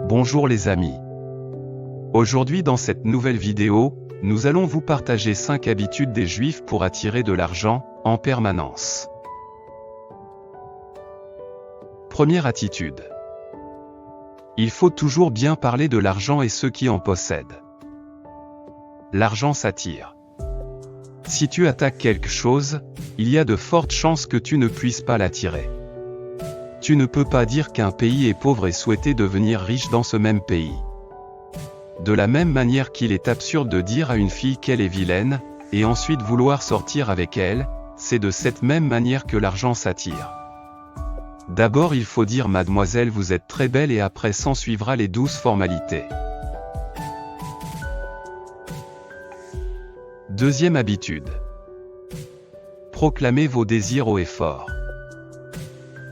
Bonjour les amis. Aujourd'hui dans cette nouvelle vidéo, nous allons vous partager 5 habitudes des Juifs pour attirer de l'argent, en permanence. Première attitude. Il faut toujours bien parler de l'argent et ceux qui en possèdent. L'argent s'attire. Si tu attaques quelque chose, il y a de fortes chances que tu ne puisses pas l'attirer. Tu ne peux pas dire qu'un pays est pauvre et souhaiter devenir riche dans ce même pays. De la même manière qu'il est absurde de dire à une fille qu'elle est vilaine, et ensuite vouloir sortir avec elle, c'est de cette même manière que l'argent s'attire. D'abord il faut dire mademoiselle vous êtes très belle et après s'ensuivra les douces formalités. Deuxième habitude. Proclamez vos désirs haut et fort.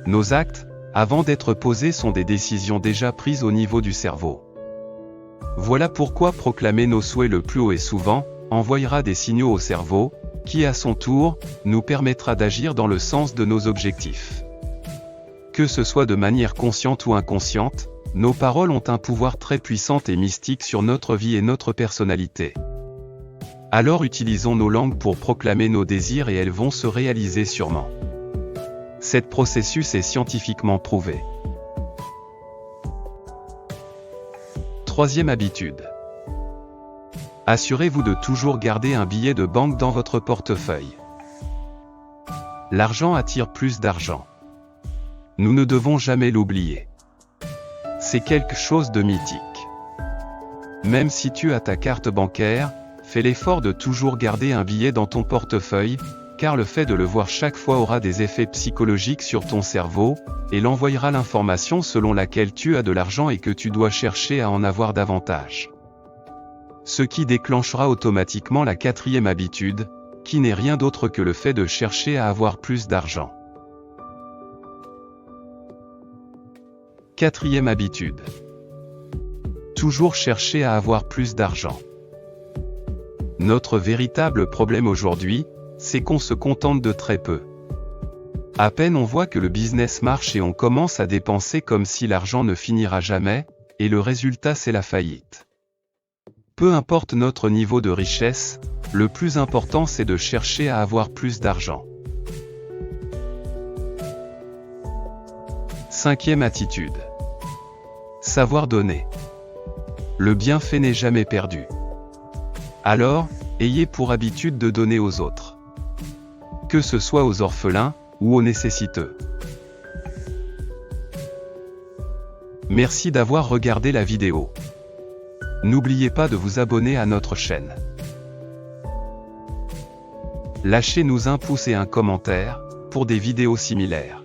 Nos actes, avant d'être posés, sont des décisions déjà prises au niveau du cerveau. Voilà pourquoi proclamer nos souhaits le plus haut et souvent, envoyera des signaux au cerveau, qui à son tour, nous permettra d'agir dans le sens de nos objectifs. Que ce soit de manière consciente ou inconsciente, nos paroles ont un pouvoir très puissant et mystique sur notre vie et notre personnalité. Alors utilisons nos langues pour proclamer nos désirs et elles vont se réaliser sûrement. Cet processus est scientifiquement prouvé. Troisième habitude. Assurez-vous de toujours garder un billet de banque dans votre portefeuille. L'argent attire plus d'argent. Nous ne devons jamais l'oublier. C'est quelque chose de mythique. Même si tu as ta carte bancaire, fais l'effort de toujours garder un billet dans ton portefeuille, car le fait de le voir chaque fois aura des effets psychologiques sur ton cerveau, et l'envoyera l'information selon laquelle tu as de l'argent et que tu dois chercher à en avoir davantage. Ce qui déclenchera automatiquement la quatrième habitude, qui n'est rien d'autre que le fait de chercher à avoir plus d'argent. Quatrième habitude. Toujours chercher à avoir plus d'argent. Notre véritable problème aujourd'hui, c'est qu'on se contente de très peu. À peine on voit que le business marche et on commence à dépenser comme si l'argent ne finira jamais, et le résultat c'est la faillite. Peu importe notre niveau de richesse, le plus important c'est de chercher à avoir plus d'argent. Cinquième attitude. Savoir donner. Le bienfait n'est jamais perdu. Alors, ayez pour habitude de donner aux autres. Que ce soit aux orphelins, ou aux nécessiteux. Merci d'avoir regardé la vidéo. N'oubliez pas de vous abonner à notre chaîne. Lâchez-nous un pouce et un commentaire, pour des vidéos similaires.